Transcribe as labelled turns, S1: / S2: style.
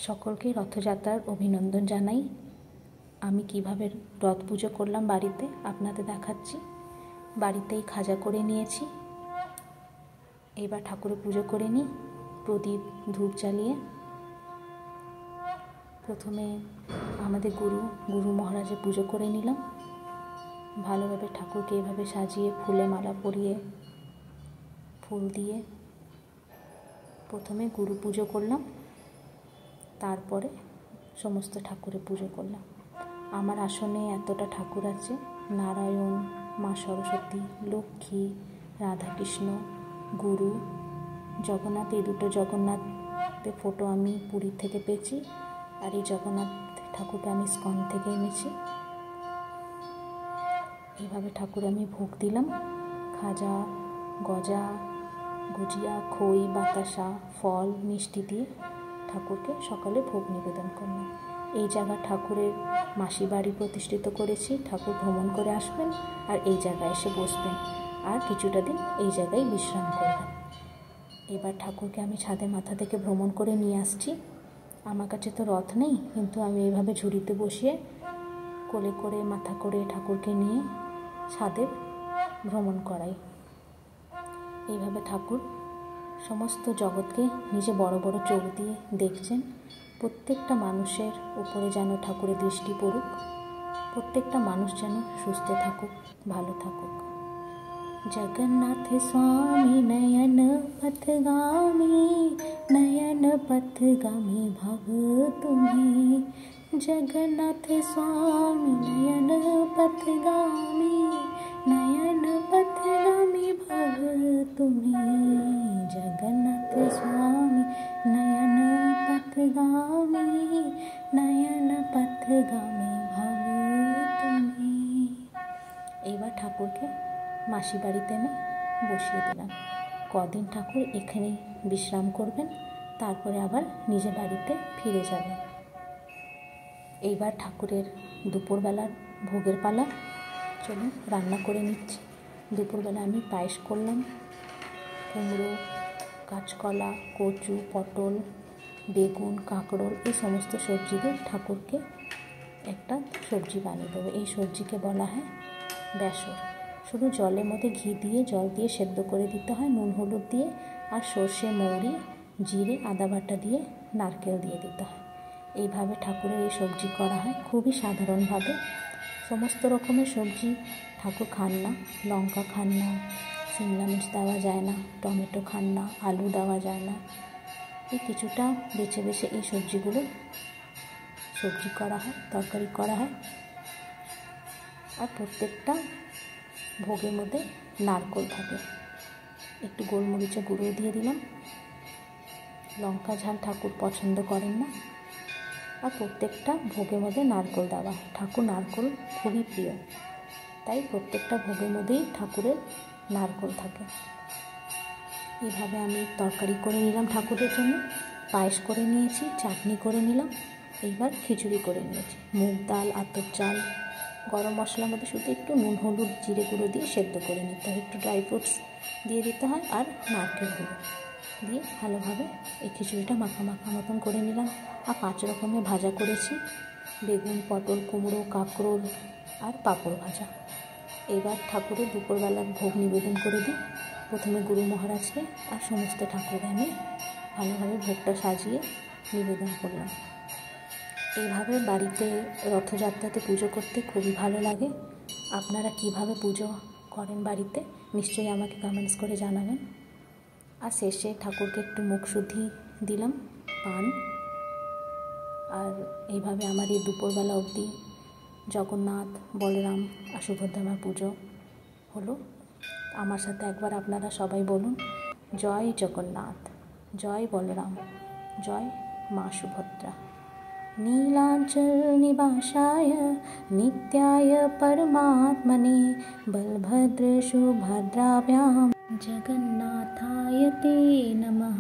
S1: সকলকে রথযাত্রার অভিনন্দন জানাই। আমি কিভাবে রথ পুজো করলাম বাড়িতে আপনাদের দেখাচ্ছি। বাড়িতেই খাজা করে নিয়েছি। এবার ঠাকুরের পুজো করে নিই প্রদীপ ধূপ জ্বালিয়ে। প্রথমে আমাদের গুরু মহারাজের পুজো করে নিলাম। ভালোভাবে ঠাকুরকে এভাবে সাজিয়ে ফুলে মালা পরিয়ে ফুল দিয়ে প্রথমে গুরু পুজো করলাম, তারপরে সমস্ত ঠাকুরের পুজো করলাম। আমার আসনে এতটা ঠাকুর আছে: নারায়ণ, মা সরস্বতী, লক্ষ্মী, রাধাকৃষ্ণ, গুরু, জগন্নাথ। এই দুটো জগন্নাথের ফটো আমি পুরীর থেকে পেয়েছি, আর এই জগন্নাথ ঠাকুরকে আমি ইস্কন থেকে এনেছি। এইভাবে ঠাকুর আমি ভোগ দিলাম, খাজা, গজা, গুজিয়া, খই, বাতাসা, ফল, মিষ্টি দিয়ে ঠাকুরকে সকালে ভোগ নিবেদন করলাম। এই জায়গা ঠাকুরের মাসি বাড়ি প্রতিষ্ঠিত করেছি। ঠাকুর ভ্রমণ করে আসবেন আর এই জায়গায় এসে বসবেন, আর কিছুটা দিন এই জায়গায় বিশ্রাম করবেন। এবার ঠাকুরকে আমি ছাদের মাথা থেকে ভ্রমণ করে নিয়ে আসছি। আমার কাছে তো রথ নেই, কিন্তু আমি এইভাবে ঝুড়িতে বসিয়ে কোলে করে মাথা করে ঠাকুরকে নিয়ে ছাদে ভ্রমণ করাই। এইভাবে ঠাকুর সমস্ত জগৎকে নিজে বড় বড় চোখ দিয়ে দেখছেন। প্রত্যেকটা মানুষের উপরে যেন ঠাকুরের দৃষ্টি পড়ুক, প্রত্যেকটা মানুষ যেন সুস্থ থাকুক, ভালো থাকুক। জগন্নাথ স্বামী নয়ন পথগামী, নয়ন পথগামী ভব তুমি। জগন্নাথ স্বামী নয়ন পথগামী, নয়ন পথগামী ভব তুমি। জগন্নাথ স্বামী নয়ন পথগামী, নয়ন পথগামী ভব তুমি। এইবার ঠাকুরকে মাসি বাড়িতে এনে বসিয়ে দিলাম। কদিন ঠাকুর এখানেই বিশ্রাম করবেন, তারপরে আবার নিজের বাড়িতে ফিরে যাবেন। এইবার ঠাকুরের দুপুরবেলার ভোগের পালা। চলুন রান্না করে নিচ্ছি। দুপুরবেলা আমি পায়েস করলাম। কুমড়ো, কাঁচকলা, কচু, পটল, বেগুন, কাঁকরোল এই সমস্ত সবজি দিয়ে ঠাকুরকে একটা সবজি বানিয়ে দেবো। এই সবজিকে বলা হয় বেসর। শুধু জলের মধ্যে ঘি দিয়ে জল দিয়ে সেদ্ধ করে দিতে হয়, নুন হলুদ দিয়ে, আর সর্ষে, মৌরি, জিরে, আদা বাটা দিয়ে নারকেল দিয়ে দিতে হয়। এইভাবে ঠাকুরের এই সবজি করা হয় খুবই সাধারণভাবে। সমস্ত রকমের সবজি ঠাকুর খান না। লঙ্কা খান না, শিমলা মির্চ দেওয়া যায় না, টমেটো খান না, আলু দেওয়া যায় না। এই কিছুটা বেছে বেছে এই সবজিগুলো সবজি করা হয়, তরকারি করা হয়। আর প্রত্যেকটা ভোগের মধ্যে নারকেল থাকে। একটু গোলমরিচের গুঁড়ো দিয়ে দিলাম। লঙ্কা ঝাল ঠাকুর পছন্দ করেন না। আর প্রত্যেকটা ভোগের মধ্যে নারকেল দেওয়া। ঠাকুর নারকেল খুবই প্রিয়, তাই প্রত্যেকটা ভোগের মধ্যেই ঠাকুরের নারকেল থাকে। এইভাবে আমি তরকারি করে নিলাম ঠাকুরের জন্য, পায়েস করে নিয়েছি, চাটনি করে নিলাম। এইবার খিচুড়ি করে নিয়েছি। মুগ ডাল, আতপ চাল, গরম মশলার মধ্যে শুধু একটু নুন হলুদ জিরে গুঁড়ো দিয়ে সেদ্ধ করে নিতে হয়। একটু ড্রাই ফ্রুটস দিয়ে দিতে হয়, আর নারকেল গুঁড়ো দিয়ে ভালোভাবে এই খিচুড়িটা মাখা মাখা মতন করে নিলাম। আর 5 রকমের ভাজা করেছি: বেগুন, পটল, কুমড়ো, কাঁকরোল আর পাঁপড় ভাজা। এবার ঠাকুরের দুপুরবেলার ভোগ নিবেদন করে দিই। প্রথমে গুরু মহারাজকে আর সমস্ত ঠাকুরকে আমি ভালোভাবে ভোগটা সাজিয়ে নিবেদন করলাম। এইভাবে বাড়িতে রথযাত্রাতে পুজো করতে খুবই ভালো লাগে। আপনারা কিভাবে পুজো করেন বাড়িতে নিশ্চয়ই আমাকে কমেন্টস করে জানাবেন। আর শেষে ঠাকুরকে একটু মুখশুদ্ধি দিলাম, পান। আর এইভাবে আমার এই দুপুরবেলা অবধি জগন্নাথ, বলরাম আর সুভদ্রার পুজো হলো। আমার সাথে একবার আপনারা সবাই বলুন: জয় জগন্নাথ, জয় বলরাম, জয় মা সুভদ্রা। नीलांचल निवासाय नित्याय परमात्मने बलभद्र सुभद्राभ्यां जगन्नाथाय ते नमः।